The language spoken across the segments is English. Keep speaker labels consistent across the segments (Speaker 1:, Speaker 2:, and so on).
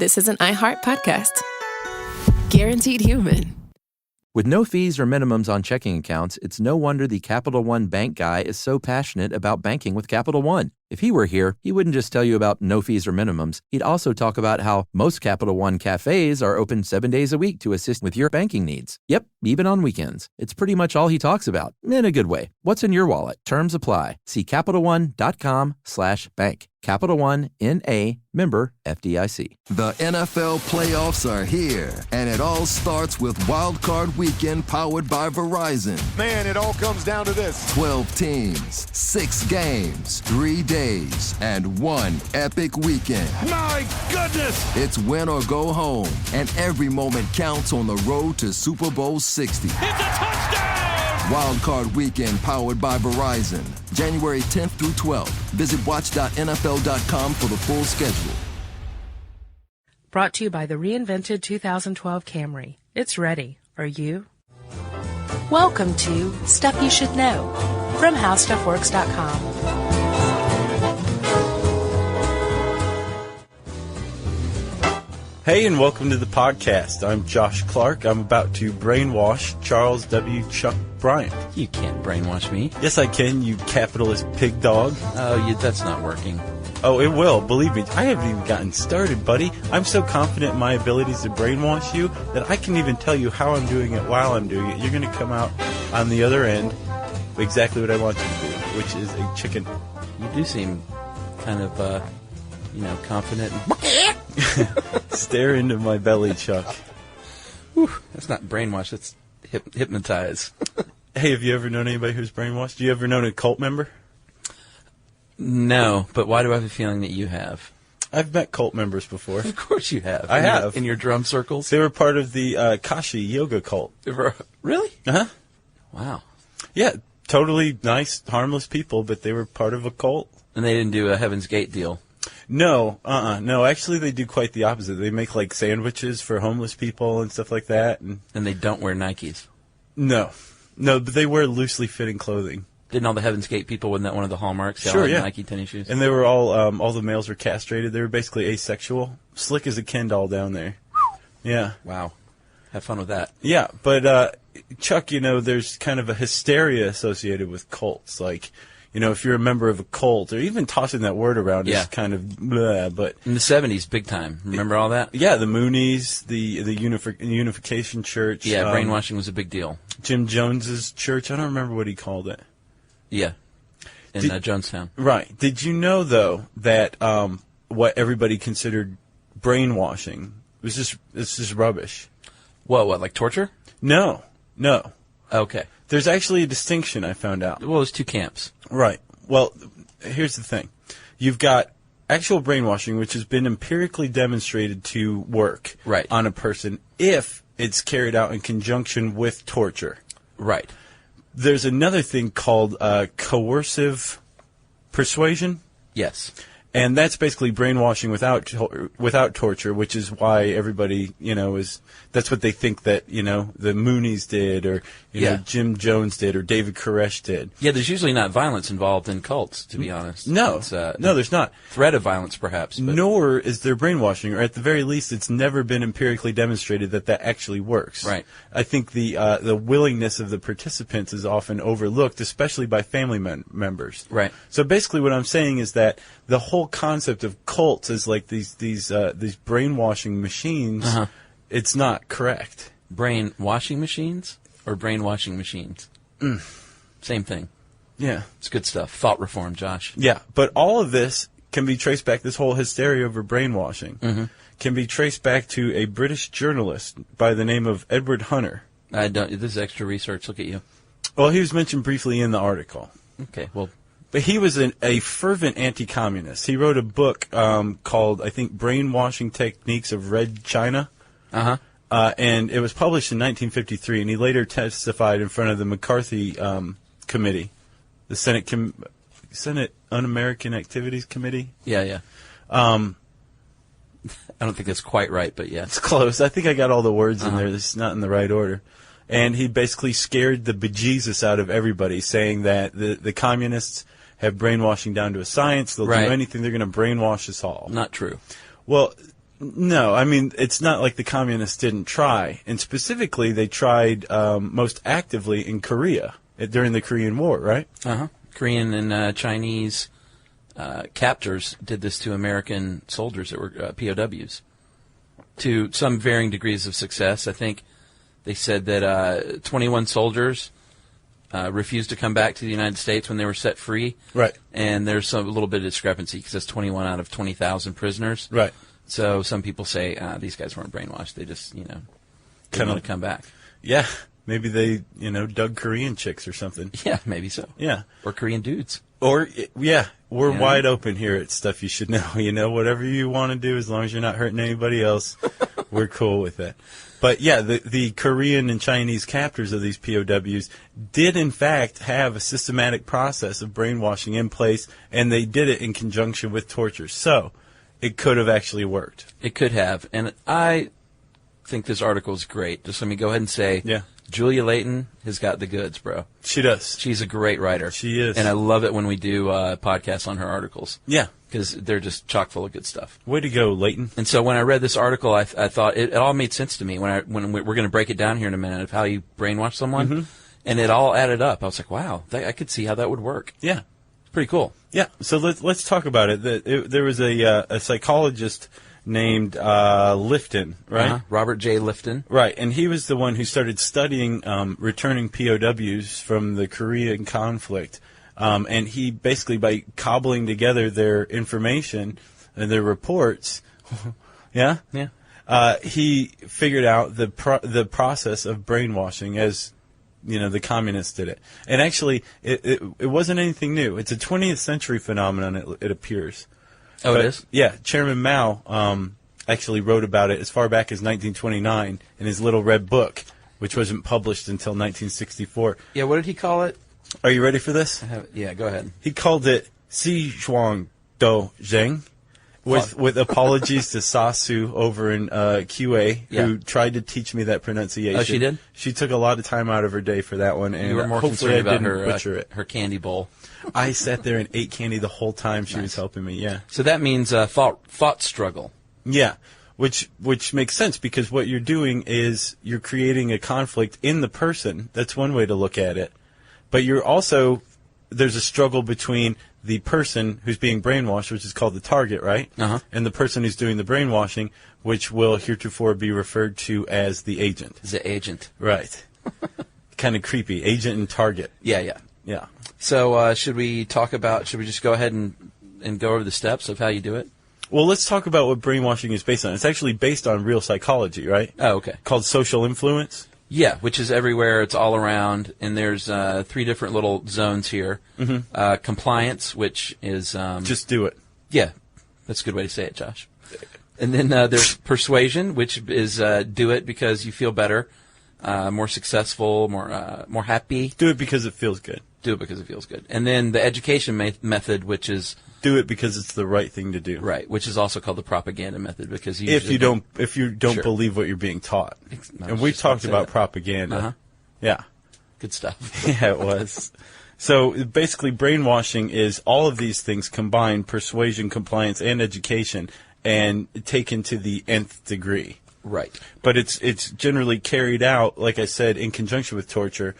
Speaker 1: this is an iHeart podcast. Guaranteed human.
Speaker 2: With no fees or minimums on checking accounts, it's no wonder the Capital One bank guy is so passionate about banking with Capital One. If he were here, he wouldn't just tell you about no fees or minimums. He'd also talk about how most Capital One cafes are open 7 days a week to assist with your banking needs. Yep, even on weekends. It's pretty much all he talks about, in a good way. What's in your wallet? Terms apply. See CapitalOne.com/bank. Capital One, N.A., member FDIC.
Speaker 3: The NFL playoffs are here, and it all starts with Wild Card Weekend powered by Verizon.
Speaker 4: Man, it all comes down to this.
Speaker 3: 12 teams, 6 games, 3 days, and one epic weekend.
Speaker 4: My goodness!
Speaker 3: It's win or go home, and every moment counts on the road to Super Bowl 60.
Speaker 4: It's a touchdown!
Speaker 3: Wild Card Weekend powered by Verizon. January 10th through 12th. Visit watch.nfl.com for the full schedule.
Speaker 5: Brought to you by the reinvented 2012 Camry. It's ready. Are you? Welcome to Stuff You Should Know from HowStuffWorks.com.
Speaker 6: Hey, and welcome to the podcast. I'm Josh Clark. I'm about to brainwash Charles W. Chuck Bryant.
Speaker 2: You can't brainwash me.
Speaker 6: Yes, I can, you capitalist pig dog.
Speaker 2: Oh, that's not working.
Speaker 6: Oh, it will. Believe me. I haven't even gotten started, buddy. I'm so confident in my abilities to brainwash you that I can even tell you how I'm doing it while I'm doing it. You're going to come out on the other end exactly what I want you to do, which is a chicken.
Speaker 2: You do seem kind of, confident.
Speaker 6: Stare into my belly, Chuck.
Speaker 2: Whew, that's not brainwash, that's hypnotize.
Speaker 6: Hey, have you ever known anybody who's brainwashed? Do you ever known a cult member?
Speaker 2: No, but why do I have a feeling that you have?
Speaker 6: I've met cult members before.
Speaker 2: Of course you have.
Speaker 6: I have.
Speaker 2: In your drum circles?
Speaker 6: They were part of the Kashi yoga cult.
Speaker 2: Really?
Speaker 6: Uh-huh.
Speaker 2: Wow.
Speaker 6: Yeah, totally nice, harmless people, but they were part of a cult.
Speaker 2: And they didn't do a Heaven's Gate deal?
Speaker 6: No, no, actually they do quite the opposite. They make like sandwiches for homeless people and stuff like that. And
Speaker 2: they don't wear Nikes?
Speaker 6: No, but they wear loosely fitting clothing.
Speaker 2: Didn't all the Heaven's Gate people, wasn't that one of the hallmarks?
Speaker 6: Sure, yeah.
Speaker 2: Nike tennis shoes?
Speaker 6: And they were all the males were castrated. They were basically asexual. Slick as a Ken doll down there. Yeah.
Speaker 2: Wow. Have fun with that.
Speaker 6: Yeah, but Chuck, there's kind of a hysteria associated with cults. Like, if you're a member of a cult, or even tossing that word around is kind of blah, but...
Speaker 2: In the 70s, big time. Remember all that?
Speaker 6: Yeah, the Moonies, the Unification Church.
Speaker 2: Yeah, brainwashing was a big deal.
Speaker 6: Jim Jones's church, I don't remember what he called it.
Speaker 2: Yeah, in Jonestown.
Speaker 6: Right. Did you know, though, that what everybody considered brainwashing was just rubbish?
Speaker 2: What, like torture?
Speaker 6: No.
Speaker 2: Okay.
Speaker 6: There's actually a distinction I found out.
Speaker 2: Well, there's two camps.
Speaker 6: Right. Well, here's the thing. You've got actual brainwashing, which has been empirically demonstrated to work on a person if it's carried out in conjunction with torture.
Speaker 2: Right.
Speaker 6: There's another thing called coercive persuasion.
Speaker 2: Yes.
Speaker 6: And that's basically brainwashing without torture, which is why everybody, that's what they think that, the Moonies did or, Jim Jones did or David Koresh did.
Speaker 2: Yeah, there's usually not violence involved in cults, to be honest.
Speaker 6: No, no, there's not.
Speaker 2: Threat of violence, perhaps. But.
Speaker 6: Nor is there brainwashing, or at the very least, it's never been empirically demonstrated that actually works.
Speaker 2: Right.
Speaker 6: I think the willingness of the participants is often overlooked, especially by family members.
Speaker 2: Right.
Speaker 6: So basically what I'm saying is that the whole concept of cults is like these brainwashing machines.
Speaker 2: Uh-huh.
Speaker 6: It's not correct.
Speaker 2: Brainwashing machines or brainwashing machines? Same thing.
Speaker 6: Yeah.
Speaker 2: It's good stuff. Thought reform, Josh.
Speaker 6: Yeah, but all of this can be traced back, this whole hysteria over brainwashing, can be traced back to a British journalist by the name of Edward Hunter.
Speaker 2: This is extra research. Look at you.
Speaker 6: Well, he was mentioned briefly in the article.
Speaker 2: Okay, well...
Speaker 6: But he was a fervent anti-communist. He wrote a book called, I think, Brainwashing Techniques of Red China.
Speaker 2: Uh-huh.
Speaker 6: And it was published in 1953, and he later testified in front of the McCarthy Committee, the Senate Un-American Activities Committee.
Speaker 2: Yeah. I don't think that's quite right, but yeah.
Speaker 6: It's close. I think I got all the words in there. This is not in the right order. And he basically scared the bejesus out of everybody, saying that the communists have brainwashing down to a science. They'll do anything. They're going to brainwash us all.
Speaker 2: Not true.
Speaker 6: Well, No, I mean, it's not like the communists didn't try. And specifically, they tried most actively in Korea during the Korean War, right?
Speaker 2: Uh-huh. Korean and Chinese captors did this to American soldiers that were POWs to some varying degrees of success. I think they said that 21 soldiers refused to come back to the United States when they were set free.
Speaker 6: Right.
Speaker 2: And there's a little bit of discrepancy because it's 21 out of 20,000 prisoners.
Speaker 6: Right.
Speaker 2: So some people say these guys weren't brainwashed. They just, didn't want to come back.
Speaker 6: Yeah. Maybe they, dug Korean chicks or something.
Speaker 2: Yeah, maybe so.
Speaker 6: Yeah.
Speaker 2: Or Korean dudes.
Speaker 6: Or, yeah, we're wide open here at Stuff You Should Know. Whatever you want to do, as long as you're not hurting anybody else, we're cool with that. But, yeah, the Korean and Chinese captors of these POWs did, in fact, have a systematic process of brainwashing in place, and they did it in conjunction with torture. So it could have actually worked.
Speaker 2: It could have. And I think this article is great. Just let me go ahead and say,
Speaker 6: yeah.
Speaker 2: Julia Layton has got the goods, bro.
Speaker 6: She does.
Speaker 2: She's a great writer.
Speaker 6: She is.
Speaker 2: And I love it when we do podcasts on her articles.
Speaker 6: Yeah.
Speaker 2: Because they're just chock full of good stuff.
Speaker 6: Way to go, Layton.
Speaker 2: And so when I read this article, I thought it all made sense to me. When we're going to break it down here in a minute of how you brainwash someone,
Speaker 6: mm-hmm.
Speaker 2: and it all added up. I was like, wow, I could see how that would work.
Speaker 6: Yeah.
Speaker 2: It's pretty cool.
Speaker 6: Yeah. So let's talk about it. There was a psychologist named Lifton, right?
Speaker 2: Uh-huh. Robert J. Lifton.
Speaker 6: Right, and he was the one who started studying returning POWs from the Korean conflict. And he basically, by cobbling together their information and their reports, yeah, he figured out the process of brainwashing as the communists did it. And actually, it wasn't anything new. It's a 20th century phenomenon. It appears.
Speaker 2: Oh, it is?
Speaker 6: Yeah, Chairman Mao actually wrote about it as far back as 1929 in his Little Red Book, which wasn't published until 1964.
Speaker 2: Yeah, what did he call it?
Speaker 6: Are you ready for this?
Speaker 2: Yeah, go ahead.
Speaker 6: He called it Si Zhuang Do Zheng, with apologies to Sasu over in QA, who tried to teach me that pronunciation.
Speaker 2: Oh, she did?
Speaker 6: She took a lot of time out of her day for that one, and
Speaker 2: you were more
Speaker 6: hopefully
Speaker 2: concerned
Speaker 6: I
Speaker 2: about
Speaker 6: didn't butcher it.
Speaker 2: Her candy bowl.
Speaker 6: I sat there and ate candy the whole time she was helping me, yeah.
Speaker 2: So that means thought struggle.
Speaker 6: Yeah, which makes sense because what you're doing is you're creating a conflict in the person. That's one way to look at it. But there's a struggle between the person who's being brainwashed, which is called the target, right?
Speaker 2: Uh-huh.
Speaker 6: And the person who's doing the brainwashing, which will heretofore be referred to as the agent.
Speaker 2: The agent.
Speaker 6: Right. Kind of creepy. Agent and target.
Speaker 2: Yeah.
Speaker 6: Yeah.
Speaker 2: So should we just go ahead and go over the steps of how you do it?
Speaker 6: Well, let's talk about what brainwashing is based on. It's actually based on real psychology, right?
Speaker 2: Oh, okay.
Speaker 6: Called social influence.
Speaker 2: Yeah, which is everywhere. It's all around, and there's 3 different little zones here.
Speaker 6: Mm-hmm.
Speaker 2: Compliance, which is
Speaker 6: just do it.
Speaker 2: Yeah, that's a good way to say it, Josh. And then there's persuasion, which is do it because you feel better, more successful, more happy.
Speaker 6: Do it because it feels good.
Speaker 2: Do it because it feels good. And then the education method, which is
Speaker 6: do it because it's the right thing to do.
Speaker 2: Right, which is also called the propaganda method because
Speaker 6: if you don't sure. believe what you're being taught. And we talked about propaganda.
Speaker 2: Uh-huh.
Speaker 6: Yeah.
Speaker 2: Good stuff.
Speaker 6: Yeah, it was. So basically brainwashing is all of these things combined, persuasion, compliance, and education, and taken to the nth degree.
Speaker 2: Right.
Speaker 6: But it's generally carried out, like I said, in conjunction with torture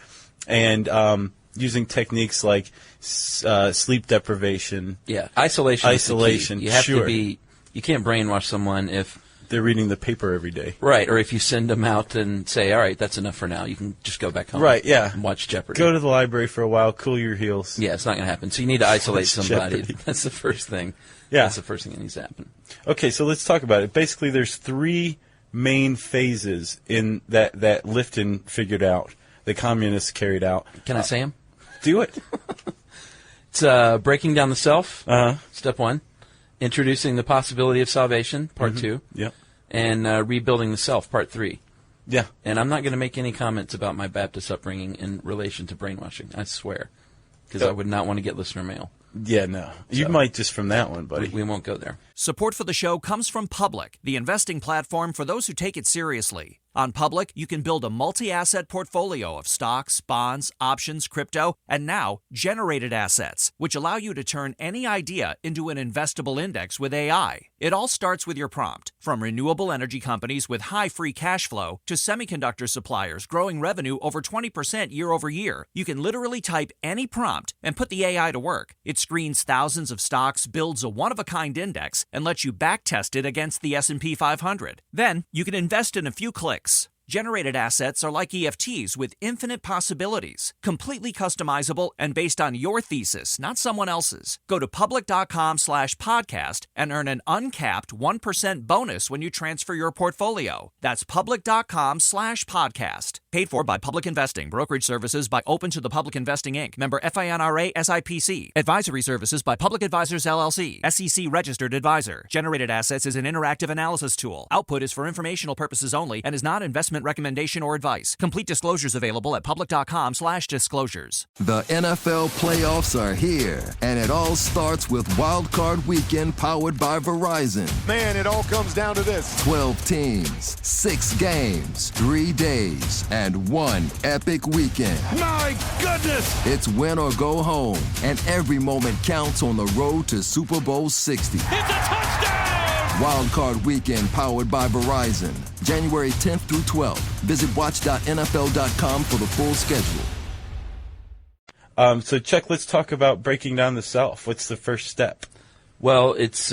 Speaker 6: and using techniques like sleep deprivation.
Speaker 2: Yeah, isolation.
Speaker 6: Isolation.
Speaker 2: You have
Speaker 6: sure.
Speaker 2: to be. You can't brainwash someone if
Speaker 6: they're reading the paper every day.
Speaker 2: Right, or if you send them out and say, "All right, that's enough for now. You can just go back home."
Speaker 6: Right. Yeah.
Speaker 2: And watch Jeopardy.
Speaker 6: Go to the library for a while. Cool your heels.
Speaker 2: Yeah, it's not going to happen. So you need to isolate somebody.
Speaker 6: Jeopardy.
Speaker 2: That's the first thing.
Speaker 6: Yeah.
Speaker 2: That's the first thing that needs to happen.
Speaker 6: Okay, so let's talk about it. Basically, there's 3 main phases in that Lifton figured out. The communists carried out.
Speaker 2: Can I say them?
Speaker 6: Do it.
Speaker 2: It's breaking down the self,
Speaker 6: Uh-huh.
Speaker 2: step 1. Introducing the possibility of salvation, part 2.
Speaker 6: Yeah.
Speaker 2: And rebuilding the self, part 3.
Speaker 6: Yeah.
Speaker 2: And I'm not going to make any comments about my Baptist upbringing in relation to brainwashing. I swear. Because I would not want to get listener mail.
Speaker 6: Yeah, no. You might just from that one, buddy.
Speaker 2: We won't go there.
Speaker 7: Support for the show comes from Public, the investing platform for those who take it seriously. On Public, you can build a multi-asset portfolio of stocks, bonds, options, crypto, and now generated assets, which allow you to turn any idea into an investable index with AI. It all starts with your prompt. From renewable energy companies with high free cash flow to semiconductor suppliers growing revenue over 20% year over year, you can literally type any prompt and put the AI to work. It screens thousands of stocks, builds a one-of-a-kind index, and lets you backtest it against the S&P 500. Then, you can invest in a few clicks. Generated assets are like EFTs with infinite possibilities, completely customizable and based on your thesis, not someone else's. Go to public.com/podcast and earn an uncapped 1% bonus when you transfer your portfolio. That's public.com/podcast. Paid for by Public Investing. Brokerage services by Open to the Public Investing, Inc. Member FINRA SIPC. Advisory services by Public Advisors LLC. SEC registered advisor. Generated assets is an interactive analysis tool. Output is for informational purposes only and is not investment recommendation or advice. Complete disclosures available at public.com/disclosures.
Speaker 3: The NFL playoffs are here, and it all starts with Wild Card Weekend powered by Verizon.
Speaker 4: Man, it all comes down to this.
Speaker 3: 12 teams, 6 games, 3 days, and one epic weekend.
Speaker 4: My goodness!
Speaker 3: It's win or go home, and every moment counts on the road to Super Bowl 60.
Speaker 4: It's a touchdown!
Speaker 3: Wild Card Weekend powered by Verizon. January 10th through 12th. Visit watch.nfl.com for the full schedule.
Speaker 6: So, Chuck, let's talk about breaking down the self. What's the first step?
Speaker 2: Well, it's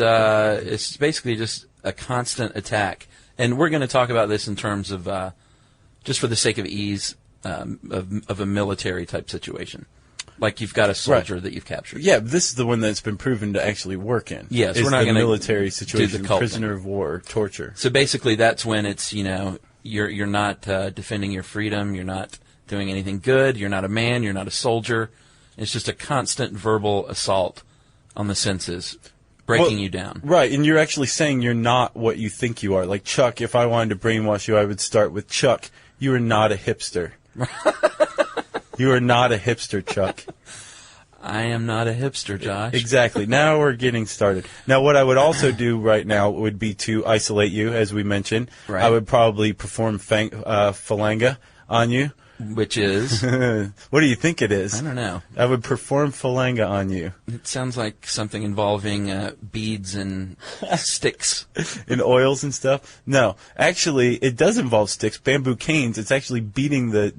Speaker 2: basically just a constant attack. And we're going to talk about this in terms of, just for the sake of ease, of a military-type situation. Like you've got a soldier that you've captured.
Speaker 6: Yeah, this is the one that's been proven to actually work in.
Speaker 2: Yes,
Speaker 6: we're not going to
Speaker 2: military
Speaker 6: situation, prisoner of war, torture.
Speaker 2: So basically, that's when it's you're not defending your freedom. You're not doing anything good. You're not a man. You're not a soldier. It's just a constant verbal assault on the senses, breaking you down.
Speaker 6: Right, and you're actually saying you're not what you think you are. Like Chuck, if I wanted to brainwash you, I would start with Chuck. You are not a hipster. You are not a hipster, Chuck.
Speaker 2: I am not a hipster, Josh.
Speaker 6: Exactly. Now we're getting started. Now, what I would also do right now would be to isolate you, as we mentioned.
Speaker 2: Right.
Speaker 6: I would probably perform phalanga on you.
Speaker 2: Which is?
Speaker 6: What do you think it is?
Speaker 2: I don't know.
Speaker 6: I would perform phalanga on you.
Speaker 2: It sounds like something involving beads and sticks.
Speaker 6: And oils and stuff? No. Actually, it does involve sticks, bamboo canes. It's actually beating the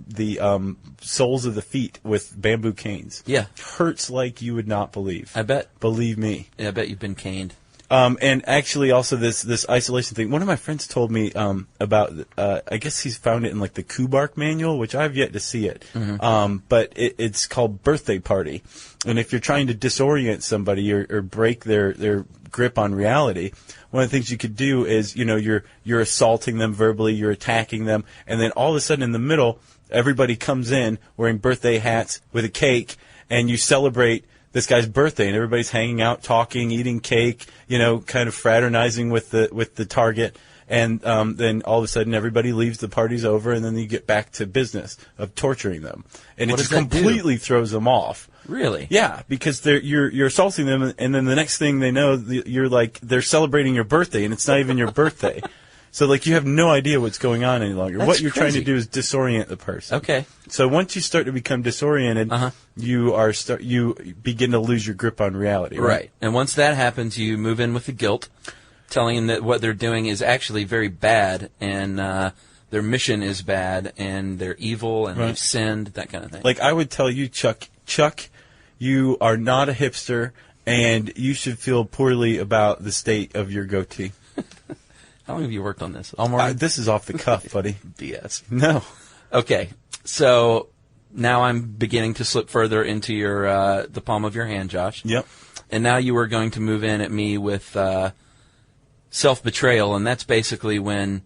Speaker 6: soles of the feet with bamboo canes.
Speaker 2: Yeah.
Speaker 6: Hurts like you would not believe.
Speaker 2: I bet.
Speaker 6: Believe me.
Speaker 2: Yeah, I bet you've been caned.
Speaker 6: And actually, also this isolation thing. One of my friends told me about. I guess he's found it in like the Kubark manual, which I've yet to see it. Mm-hmm. But it's called birthday party. And if you're trying to disorient somebody or break their grip on reality, one of the things you could do is you're assaulting them verbally, you're attacking them, and then all of a sudden in the middle, everybody comes in wearing birthday hats with a cake, and you celebrate this guy's birthday, and everybody's hanging out, talking, eating cake, kind of fraternizing with the target, and then all of a sudden everybody leaves, the party's over, and then you get back to business of torturing them, and it just completely throws them off.
Speaker 2: Really?
Speaker 6: Yeah, because you're assaulting them, and then the next thing they know, they're celebrating your birthday, and it's not even your birthday. So, you have no idea what's going on any longer. What you're trying to do is disorient the person.
Speaker 2: Okay.
Speaker 6: So once you start to become disoriented, you begin to lose your grip on reality. Right.
Speaker 2: And once that happens, you move in with the guilt, telling them that what they're doing is actually very bad, and their mission is bad, and they're evil, and they've sinned, that kind of thing.
Speaker 6: Like I would tell you, Chuck, you are not a hipster, and you should feel poorly about the state of your goatee.
Speaker 2: How long have you worked on this? All morning?
Speaker 6: This is off the cuff, buddy.
Speaker 2: BS.
Speaker 6: No.
Speaker 2: Okay. So now I'm beginning to slip further into your the palm of your hand, Josh.
Speaker 6: Yep.
Speaker 2: And now you are going to move in at me with self-betrayal, and that's basically when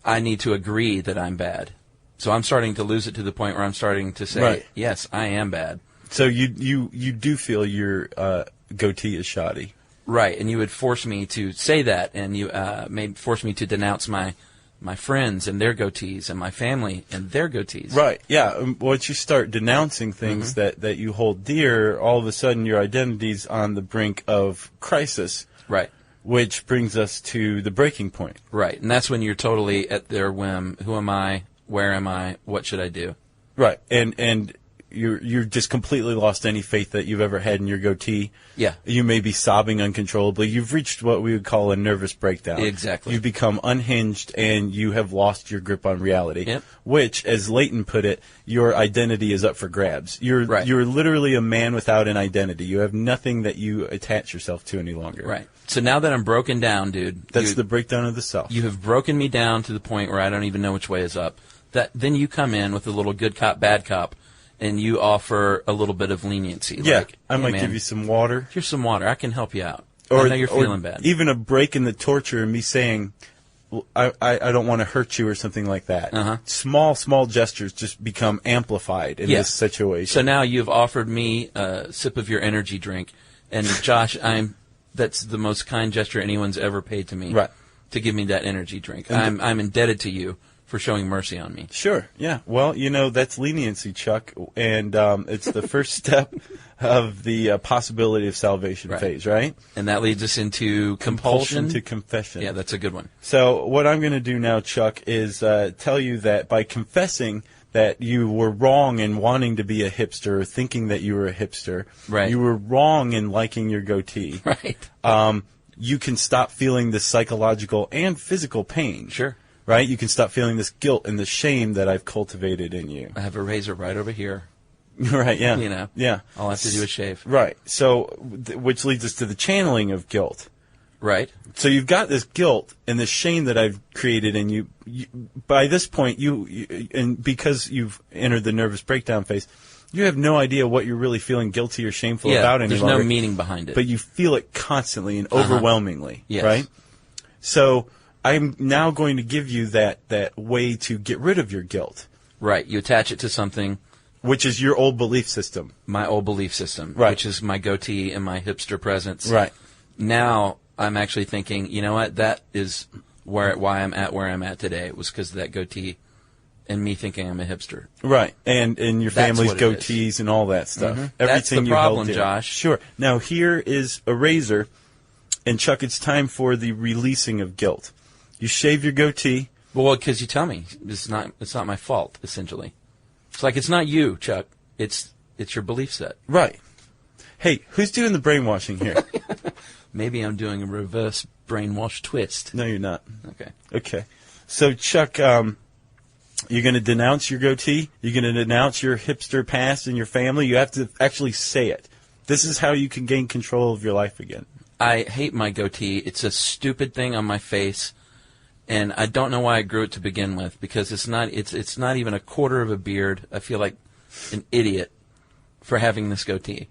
Speaker 2: I need to agree that I'm bad. So I'm starting to lose it to the point where I'm starting to say, yes, I am bad.
Speaker 6: So you do feel your goatee is shoddy.
Speaker 2: Right, and you would force me to say that, and you may force me to denounce my friends and their goatees, and my family and their goatees.
Speaker 6: Right, yeah. Once you start denouncing things that you hold dear, all of a sudden your identity's on the brink of crisis.
Speaker 2: Right.
Speaker 6: which brings us to the breaking point.
Speaker 2: Right, and that's when you're totally at their whim. Who am I? Where am I? What should I do?
Speaker 6: Right, and you're just completely lost any faith that you've ever had in your goatee.
Speaker 2: Yeah.
Speaker 6: You may be sobbing uncontrollably. You've reached what we would call a nervous breakdown.
Speaker 2: Exactly.
Speaker 6: You've become unhinged, and you have lost your grip on reality.
Speaker 2: Yep.
Speaker 6: Which, as Leighton put it, your identity is up for grabs. You're
Speaker 2: Right.
Speaker 6: You're literally a man without an identity. You have nothing that you attach yourself to any longer.
Speaker 2: Right. So now that I'm broken down, dude.
Speaker 6: That's the breakdown of the self.
Speaker 2: You have broken me down to the point where I don't even know which way is up. Then you come in with a little good cop, bad cop, and you offer a little bit of leniency.
Speaker 6: Yeah,
Speaker 2: like,
Speaker 6: I
Speaker 2: hey,
Speaker 6: might
Speaker 2: man,
Speaker 6: give you some water.
Speaker 2: Here's some water. I can help you out. I know you're feeling bad.
Speaker 6: Even a break in the torture and me saying, well, I don't want to hurt you or something like that.
Speaker 2: Uh-huh.
Speaker 6: Small gestures just become amplified in this situation.
Speaker 2: So now you've offered me a sip of your energy drink, and Josh, that's the most kind gesture anyone's ever paid to me.
Speaker 6: Right.
Speaker 2: To give me that energy drink. I'm indebted to you for showing mercy on me.
Speaker 6: Sure, yeah. Well, that's leniency, Chuck, and it's the first step of the possibility of salvation phase, right?
Speaker 2: And that leads us into compulsion
Speaker 6: to confession.
Speaker 2: Yeah, that's a good one.
Speaker 6: So what I'm going to do now, Chuck, is tell you that by confessing that you were wrong in wanting to be a hipster or thinking that you were a hipster,
Speaker 2: right.
Speaker 6: You were wrong in liking your goatee,
Speaker 2: right.
Speaker 6: You can stop feeling the psychological and physical pain.
Speaker 2: Sure.
Speaker 6: Right? You can stop feeling this guilt and the shame that I've cultivated in you.
Speaker 2: I have a razor right over here.
Speaker 6: Right, yeah. Yeah.
Speaker 2: All I have to do is shave.
Speaker 6: Right. So, which leads us to the channeling of guilt.
Speaker 2: Right.
Speaker 6: So you've got this guilt and this shame that I've created in you. By this point, and because you've entered the nervous breakdown phase, you have no idea what you're really feeling guilty or shameful about any longer.
Speaker 2: There's no meaning behind it.
Speaker 6: But you feel it constantly and overwhelmingly,
Speaker 2: yes.
Speaker 6: Right? So I'm now going to give you that way to get rid of your guilt.
Speaker 2: Right. You attach it to something.
Speaker 6: Which is your old belief system.
Speaker 2: My old belief system.
Speaker 6: Right.
Speaker 2: Which is my goatee and my hipster presence.
Speaker 6: Right.
Speaker 2: Now I'm actually thinking, you know what? That is why I'm at where I'm at today. It was because of that goatee and me thinking I'm a hipster. Right. And your family's goatees and all that stuff. Mm-hmm. Everything that's the you problem, held Josh. Sure. Now here is a razor, and Chuck, it's time for the releasing of guilt. You shave your goatee. Well, because you tell me it's not my fault. Essentially, it's like it's not you, Chuck. It's your belief set. Right. Hey, who's doing the brainwashing here? Maybe I'm doing a reverse brainwash twist. No, you're not. Okay. Okay. So, Chuck, you're going to denounce your goatee. You're going to denounce your hipster past and your family. You have to actually say it. This is how you can gain control of your life again. I hate my goatee. It's a stupid thing on my face. And I don't know why I grew it to begin with, because it's not even a quarter of a beard. I feel like an idiot for having this goatee.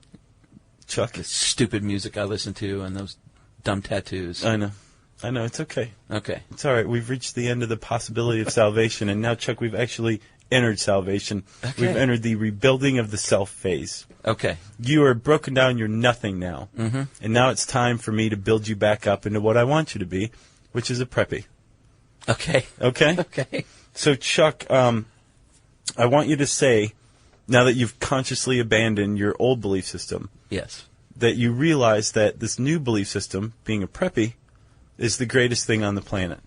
Speaker 2: Chuck, the stupid music I listen to and those dumb tattoos. I know. It's okay. Okay. It's all right. We've reached the end of the possibility of salvation, and now, Chuck, we've actually entered salvation. Okay. We've entered the rebuilding of the self phase. Okay. You are broken down. You're nothing now. Mm-hmm. And now it's time for me to build you back up into what I want you to be, which is a preppy. Okay. Okay? Okay. So, Chuck, I want you to say, now that you've consciously abandoned your old belief system, yes, that you realize that this new belief system, being a preppy, is the greatest thing on the planet.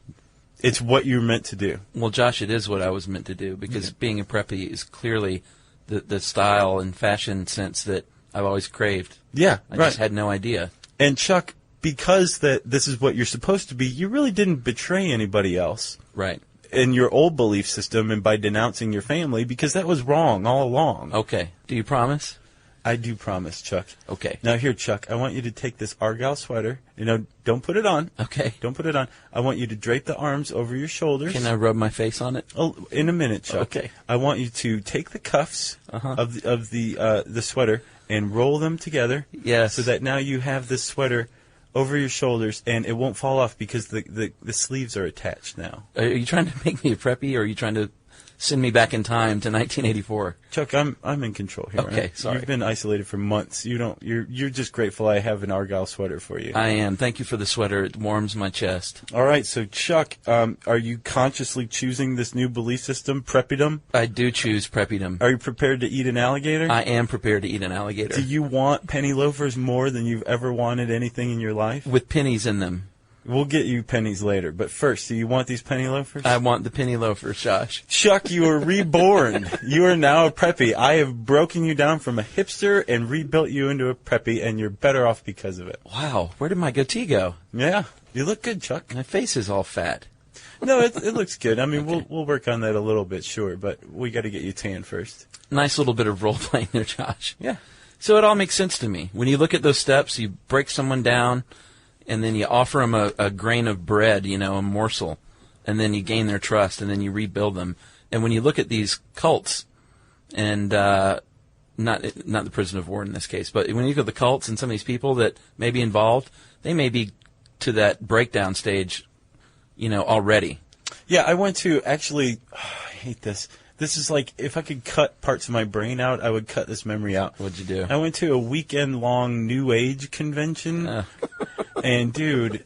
Speaker 2: It's what you're meant to do. Well, Josh, it is what I was meant to do, because being a preppy is clearly the style and fashion sense that I've always craved. Yeah, I just had no idea. And, Chuck, because this is what you're supposed to be, you really didn't betray anybody else. Right. In your old belief system and by denouncing your family, because that was wrong all along. Okay. Do you promise? I do promise, Chuck. Okay. Now here, Chuck, I want you to take this Argyle sweater. Don't put it on. Okay. Don't put it on. I want you to drape the arms over your shoulders. Can I rub my face on it? Oh, in a minute, Chuck. Okay. I want you to take the cuffs of the sweater and roll them together. Yes. So that now you have this sweater over your shoulders, and it won't fall off because the sleeves are attached now. Are you trying to make me a preppy, or are you trying to send me back in time to 1984? Chuck, I'm in control here. Okay, right? Sorry. You've been isolated for months. You're just grateful I have an Argyle sweater for you. I am. Thank you for the sweater. It warms my chest. All right, so Chuck, are you consciously choosing this new belief system, preppydom? I do choose preppydom. Are you prepared to eat an alligator? I am prepared to eat an alligator. Do you want penny loafers more than you've ever wanted anything in your life? With pennies in them.
Speaker 6: We'll get you pennies later. But first, do you want these penny loafers?
Speaker 2: I want the penny loafers, Josh.
Speaker 6: Chuck, you are reborn. You are now a preppy. I have broken you down from a hipster and rebuilt you into a preppy, and you're better off because of it.
Speaker 2: Wow, where did my goatee go?
Speaker 6: Yeah, you look good, Chuck.
Speaker 2: My face is all fat.
Speaker 6: No, it looks good. I mean, we'll work on that a little bit, sure, but we got to get you tan first.
Speaker 2: Nice little bit of role-playing there, Josh.
Speaker 6: Yeah.
Speaker 2: So it all makes sense to me. When you look at those steps, you break someone down, and then you offer them a grain of bread, a morsel, and then you gain their trust, and then you rebuild them. And when you look at these cults, and not the prison of war in this case, but when you look at the cults and some of these people that may be involved, they may be to that breakdown stage, already.
Speaker 6: Yeah, I went to actually, I hate this. This is like, if I could cut parts of my brain out, I would cut this memory out.
Speaker 2: What'd you do?
Speaker 6: I went to a weekend-long New Age convention, and dude,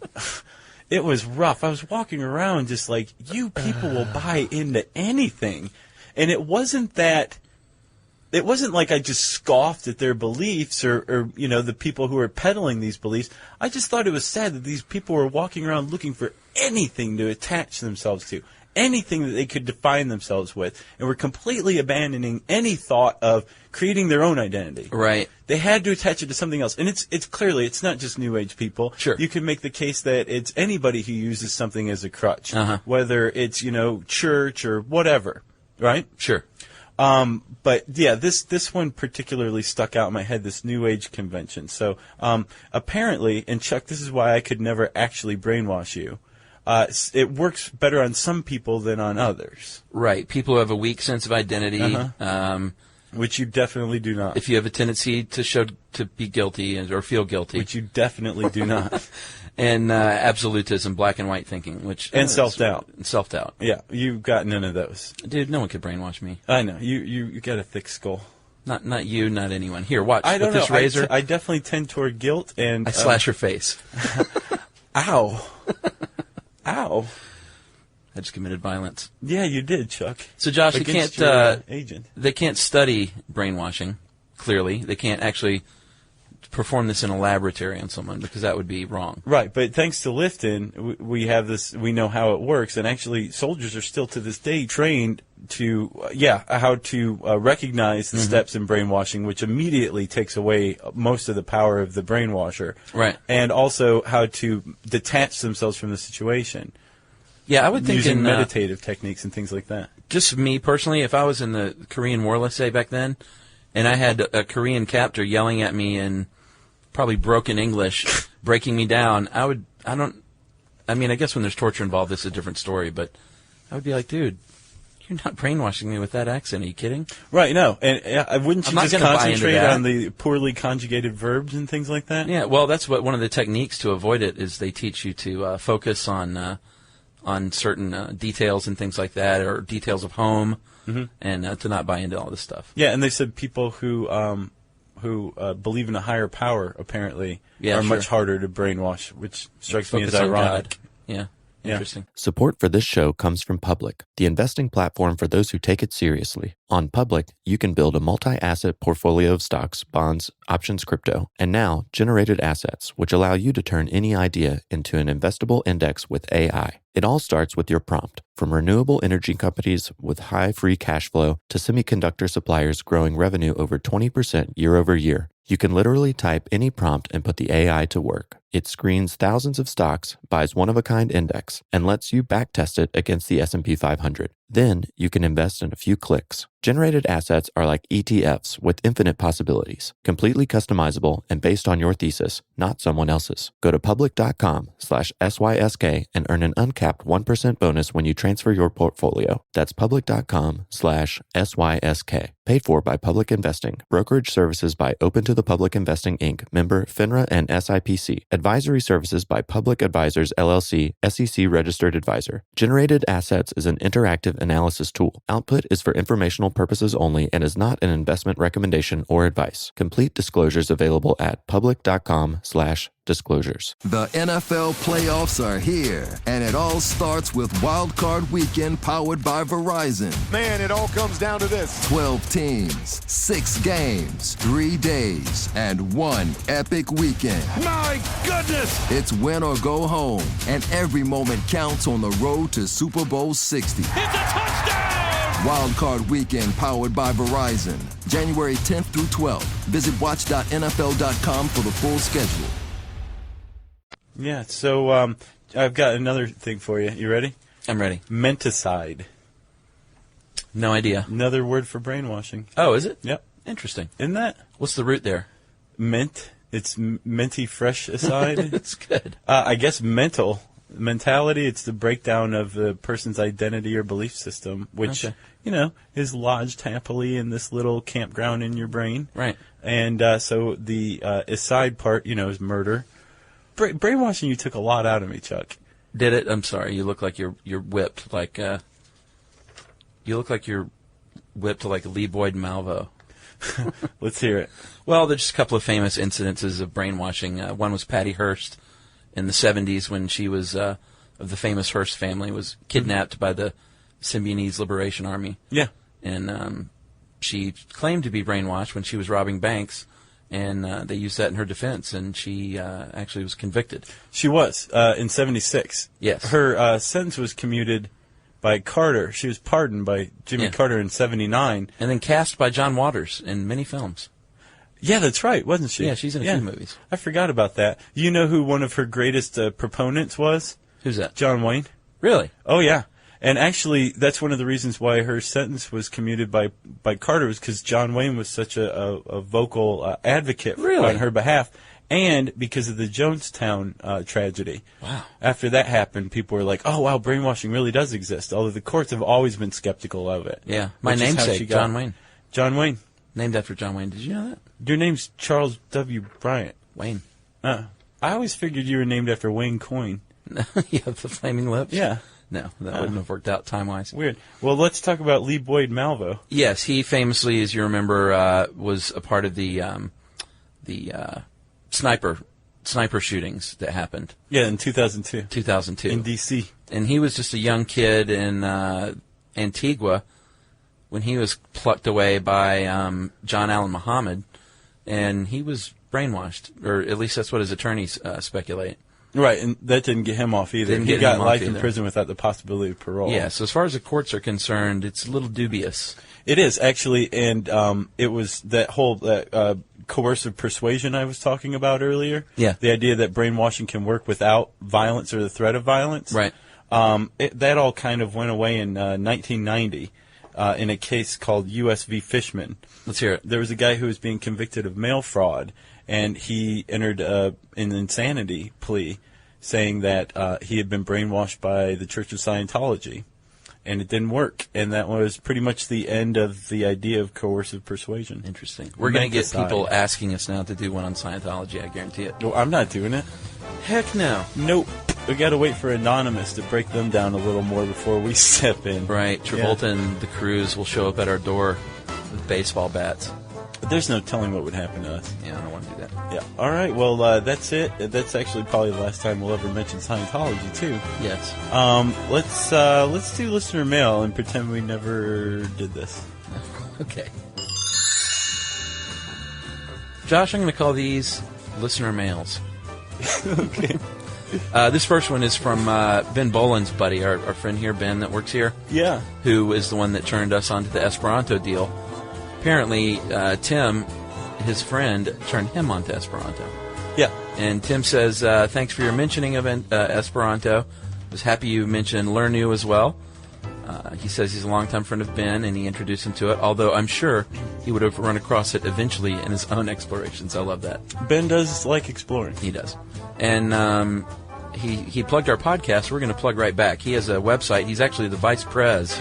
Speaker 6: it was rough. I was walking around just like, you people will buy into anything. And it wasn't like I just scoffed at their beliefs or the people who were peddling these beliefs. I just thought it was sad that these people were walking around looking for anything to attach themselves to, anything that they could define themselves with, and were completely abandoning any thought of creating their own identity.
Speaker 2: Right.
Speaker 6: They had to attach it to something else. And it's clearly, it's not just New Age people.
Speaker 2: Sure.
Speaker 6: You can make the case that it's anybody who uses something as a crutch, whether it's, church or whatever, right?
Speaker 2: Sure.
Speaker 6: But yeah, this one particularly stuck out in my head, this New Age convention. So, apparently, and Chuck, this is why I could never actually brainwash you. It works better on some people than on others.
Speaker 2: Right. People who have a weak sense of identity.
Speaker 6: Which you definitely do not.
Speaker 2: If you have a tendency to be guilty or feel guilty.
Speaker 6: Which you definitely do not.
Speaker 2: And absolutism, black and white thinking,
Speaker 6: and self-doubt.
Speaker 2: And self-doubt.
Speaker 6: Yeah, you've got none of those.
Speaker 2: Dude, no one could brainwash me.
Speaker 6: I know. You got a thick skull.
Speaker 2: Not you, not anyone. Here, watch.
Speaker 6: I don't
Speaker 2: with this
Speaker 6: know.
Speaker 2: razor.
Speaker 6: I definitely tend toward guilt, and
Speaker 2: I slash your face.
Speaker 6: Ow. Ow.
Speaker 2: I just committed violence.
Speaker 6: Yeah, you did, Chuck.
Speaker 2: So, Josh,
Speaker 6: Against your agent.
Speaker 2: They can't study brainwashing, clearly. They can't actually perform this in a laboratory on someone because that would be wrong.
Speaker 6: Right, but thanks to Lifton, we have this, we know how it works, and actually soldiers are still to this day trained to, how to recognize the steps in brainwashing, which immediately takes away most of the power of the brainwasher.
Speaker 2: Right.
Speaker 6: And also how to detach themselves from the situation.
Speaker 2: Yeah, I would think
Speaker 6: using
Speaker 2: in
Speaker 6: meditative techniques and things like that.
Speaker 2: Just me personally, if I was in the Korean War, let's say back then, and I had a Korean captor yelling at me in probably broken English, breaking me down, I guess when there's torture involved, this is a different story, but I would be like, dude, you're not brainwashing me with that accent. Are you kidding?
Speaker 6: Right, no. And wouldn't you just concentrate
Speaker 2: on
Speaker 6: the poorly conjugated verbs and things like that?
Speaker 2: Yeah, well, that's what one of the techniques to avoid it is they teach you to focus on certain details and things like that, or details of home, and to not buy into all this stuff.
Speaker 6: Yeah, and they said people who believe in a higher power apparently are much harder to brainwash, which strikes me as ironic.
Speaker 2: Yeah. Interesting.
Speaker 8: Support for this show comes from Public, the investing platform for those who take it seriously. On Public, you can build a multi-asset portfolio of stocks, bonds, options, crypto, and now generated assets, which allow you to turn any idea into an investable index with AI. It all starts with your prompt, from renewable energy companies with high free cash flow to semiconductor suppliers growing revenue over 20% year over year. You can literally type any prompt and put the AI to work. It screens thousands of stocks, buys one-of-a-kind index, and lets you backtest it against the S&P 500. Then you can invest in a few clicks. Generated assets are like ETFs with infinite possibilities, completely customizable and based on your thesis, not someone else's. Go to public.com/SYSK and earn an uncapped 1% bonus when you transfer your portfolio. That's public.com/SYSK. Paid for by Public Investing. Brokerage services by Open to the Public Investing, Inc., member FINRA and SIPC. Advisory services by Public Advisors, LLC, SEC registered advisor. Generated Assets is an interactive analysis tool. Output is for informational purposes only and is not an investment recommendation or advice. Complete disclosures available at public.com/public. Disclosures.
Speaker 3: The NFL playoffs are here, and it all starts with Wild Card Weekend powered by Verizon.
Speaker 4: Man, it all comes down to this.
Speaker 3: 12 teams, 6 games, 3 days, and 1 epic weekend.
Speaker 4: My goodness!
Speaker 3: It's win or go home, and every moment counts on the road to Super Bowl 60.
Speaker 4: It's a touchdown!
Speaker 3: Wild Card Weekend powered by Verizon. January 10th through 12th. Visit watch.nfl.com for the full schedule.
Speaker 6: Yeah, so I've got another thing for you. You ready?
Speaker 2: I'm ready.
Speaker 6: Menticide.
Speaker 2: No idea.
Speaker 6: Another word for brainwashing.
Speaker 2: Oh, is it?
Speaker 6: Yep.
Speaker 2: Interesting.
Speaker 6: Isn't that?
Speaker 2: What's the root there?
Speaker 6: Mint. It's minty fresh aside.
Speaker 2: It's good.
Speaker 6: I guess mentality, it's the breakdown of the person's identity or belief system, which, is lodged happily in this little campground in your brain.
Speaker 2: Right.
Speaker 6: And so the aside part, is murder. Brainwashing, you took a lot out of me, Chuck.
Speaker 2: Did it? I'm sorry. You look like you're whipped. You look like you're whipped to like Lee Boyd Malvo.
Speaker 6: Let's hear it.
Speaker 2: Well, there's just a couple of famous incidences of brainwashing. One was Patty Hearst in the 70s when she was, of the famous Hearst family, was kidnapped by the Symbionese Liberation Army.
Speaker 6: Yeah.
Speaker 2: And she claimed to be brainwashed when she was robbing banks. And they used that in her defense, and she actually was convicted.
Speaker 6: She was, in 76.
Speaker 2: Yes.
Speaker 6: Her sentence was commuted by Carter. She was pardoned by Jimmy Carter in 79.
Speaker 2: And then cast by John Waters in many films.
Speaker 6: Yeah, that's right, wasn't she?
Speaker 2: Yeah, she's in a few movies.
Speaker 6: I forgot about that. You know who one of her greatest proponents was?
Speaker 2: Who's that?
Speaker 6: John Wayne.
Speaker 2: Really?
Speaker 6: Oh, yeah. And actually, that's one of the reasons why her sentence was commuted by Carter, was because John Wayne was such a vocal advocate on her behalf, and because of the Jonestown tragedy.
Speaker 2: Wow.
Speaker 6: After that happened, people were like, oh, wow, brainwashing really does exist, although the courts have always been skeptical of it.
Speaker 2: Yeah. My namesake, John Wayne.
Speaker 6: John Wayne.
Speaker 2: Named after John Wayne. Did you know that?
Speaker 6: Your name's Charles W. Bryant.
Speaker 2: Wayne.
Speaker 6: I always figured you were named after Wayne Coyne.
Speaker 2: You have the flaming lips?
Speaker 6: Yeah.
Speaker 2: No, that wouldn't have worked out time-wise.
Speaker 6: Weird. Well, let's talk about Lee Boyd Malvo.
Speaker 2: Yes, he famously, as you remember, was a part of the sniper shootings that happened.
Speaker 6: Yeah, in 2002.
Speaker 2: 2002.
Speaker 6: In D.C.
Speaker 2: And he was just a young kid in Antigua when he was plucked away by John Allen Muhammad, and he was brainwashed, or at least that's what his attorneys speculate.
Speaker 6: Right, and that didn't get him off either. He got life in prison without the possibility of parole.
Speaker 2: Yeah, so as far as the courts are concerned, it's a little dubious.
Speaker 6: It is, actually, and it was that whole coercive persuasion I was talking about earlier.
Speaker 2: Yeah.
Speaker 6: The idea that brainwashing can work without violence or the threat of violence.
Speaker 2: Right.
Speaker 6: That all kind of went away in 1990 in a case called U.S. v. Fishman.
Speaker 2: Let's hear it.
Speaker 6: There was a guy who was being convicted of mail fraud, and he entered an insanity plea saying that he had been brainwashed by the Church of Scientology, and it didn't work. And that was pretty much the end of the idea of coercive persuasion.
Speaker 2: Interesting. We're going to get people asking us now to do one on Scientology, I guarantee it.
Speaker 6: Well, I'm not doing it.
Speaker 2: Heck no.
Speaker 6: Nope. We got to wait for Anonymous to break them down a little more before we step in.
Speaker 2: Right. Travolta and the Cruise will show up at our door with baseball bats.
Speaker 6: But there's no telling what would happen to us.
Speaker 2: Yeah, I don't want to do that.
Speaker 6: Yeah. All right. Well, that's it. That's actually probably the last time we'll ever mention Scientology, too.
Speaker 2: Yes.
Speaker 6: Let's do listener mail and pretend we never did this.
Speaker 2: Okay. Josh, I'm going to call these listener mails.
Speaker 6: Okay.
Speaker 2: This first one is from Ben Boland's buddy, our friend here, Ben, that works here.
Speaker 6: Yeah.
Speaker 2: Who is the one that turned us onto the Esperanto deal. Apparently, Tim, his friend, turned him onto Esperanto.
Speaker 6: Yeah.
Speaker 2: And Tim says, thanks for your mentioning of Esperanto. Was happy you mentioned Learnu as well. He says he's a longtime friend of Ben, and he introduced him to it, although I'm sure he would have run across it eventually in his own explorations. I love that.
Speaker 6: Ben does like exploring.
Speaker 2: He does. And he plugged our podcast. We're going to plug right back. He has a website. He's actually the vice pres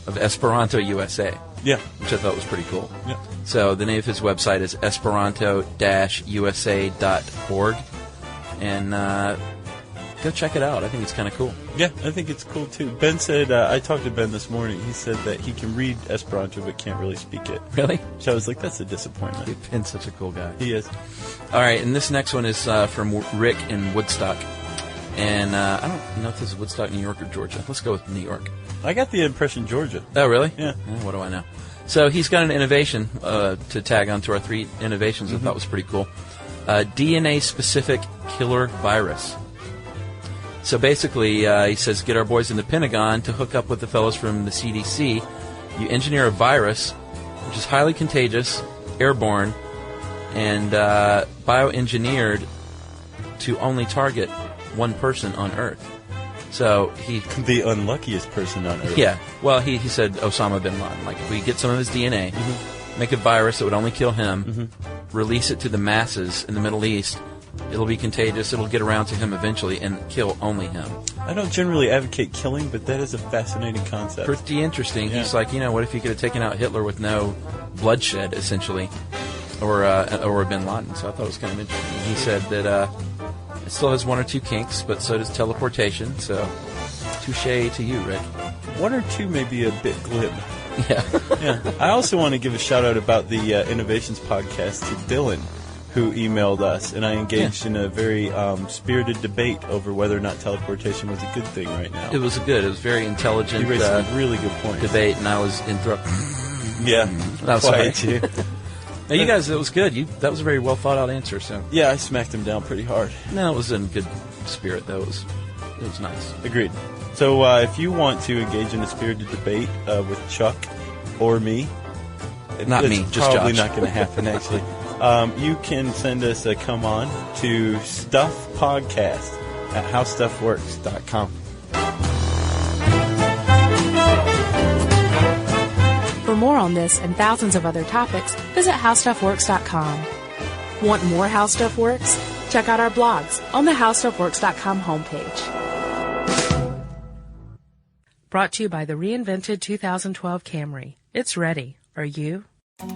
Speaker 2: of Esperanto USA.
Speaker 6: Yeah.
Speaker 2: Which I thought was pretty cool.
Speaker 6: Yeah.
Speaker 2: So the name of his website is esperanto-usa.org. And go check it out. I think it's kind of cool.
Speaker 6: Yeah, I think it's cool too. Ben said, I talked to Ben this morning. He said that he can read Esperanto but can't really speak it.
Speaker 2: Really?
Speaker 6: So I was like, that's a disappointment.
Speaker 2: Ben's such a cool guy.
Speaker 6: He is.
Speaker 2: All right, and this next one is from Rick in Woodstock. And I don't know if this is Woodstock, New York, or Georgia. Let's go with New York.
Speaker 6: I got the impression Georgia.
Speaker 2: Oh, really?
Speaker 6: Yeah.
Speaker 2: What do I know? So he's got an innovation to tag onto our 3 innovations I thought was pretty cool. DNA-specific killer virus. So basically, he says, get our boys in the Pentagon to hook up with the fellows from the CDC. You engineer a virus, which is highly contagious, airborne, and bioengineered to only target one person on Earth. So he...
Speaker 6: The unluckiest person on Earth.
Speaker 2: Yeah. Well, he said Osama bin Laden. Like, if we get some of his DNA, make a virus that would only kill him, release it to the masses in the Middle East, it'll be contagious, it'll get around to him eventually, and kill only him.
Speaker 6: I don't generally advocate killing, but that is a fascinating concept.
Speaker 2: Pretty interesting. Yeah. He's like, what if you could have taken out Hitler with no bloodshed, essentially, or bin Laden? So I thought it was kind of interesting. He said that it still has 1 or 2 kinks, but so does teleportation. So, touche to you, Rick.
Speaker 6: 1 or 2 may be a bit glib.
Speaker 2: Yeah.
Speaker 6: Yeah. I also want to give a shout out about the Innovations podcast to Dylan, who emailed us, and I engaged in a very spirited debate over whether or not teleportation was a good thing right now.
Speaker 2: It was good. It was very intelligent.
Speaker 6: You raised some really good points.
Speaker 2: Debate, and I was interrupted.
Speaker 6: Yeah.
Speaker 2: I'm sorry.
Speaker 6: Too.
Speaker 2: Now, you guys, it was good. That was a very well thought out answer. So
Speaker 6: yeah, I smacked him down pretty hard.
Speaker 2: No, it was in good spirit though. It was nice.
Speaker 6: Agreed. So if you want to engage in a spirited debate with Chuck or me,
Speaker 2: just
Speaker 6: probably
Speaker 2: Josh.
Speaker 6: not going to happen actually. You can send us a come on to Stuff Podcast at howstuffworks.com.
Speaker 5: For more on this and thousands of other topics, visit howstuffworks.com. Want more How Stuff Works? Check out our blogs on the howstuffworks.com homepage. Brought to you by the reinvented 2012 Camry. It's ready. Are you?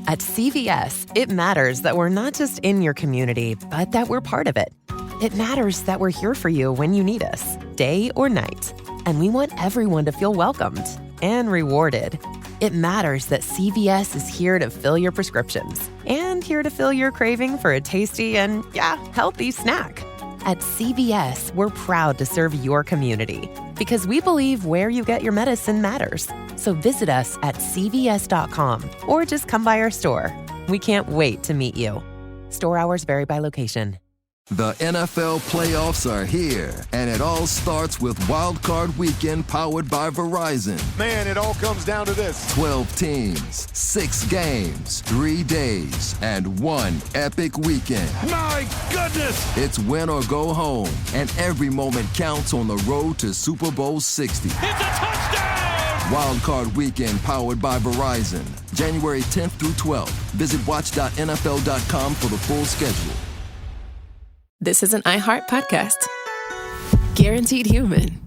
Speaker 9: At CVS, it matters that we're not just in your community, but that we're part of it. It matters that we're here for you when you need us, day or night. And we want everyone to feel welcomed and rewarded. It matters that CVS is here to fill your prescriptions and here to fill your craving for a tasty and, healthy snack. At CVS, we're proud to serve your community because we believe where you get your medicine matters. So visit us at cvs.com or just come by our store. We can't wait to meet you. Store hours vary by location.
Speaker 3: The NFL playoffs are here, and it all starts with Wild Card Weekend powered by Verizon.
Speaker 4: Man, it all comes down to this.
Speaker 3: 12 teams, 6 games, 3 days, and 1 epic weekend.
Speaker 4: My goodness!
Speaker 3: It's win or go home, and every moment counts on the road to Super Bowl 60.
Speaker 4: It's a touchdown!
Speaker 3: Wild Card Weekend powered by Verizon. January 10th through 12th. Visit watch.nfl.com for the full schedule.
Speaker 1: This is an iHeart podcast. Guaranteed human.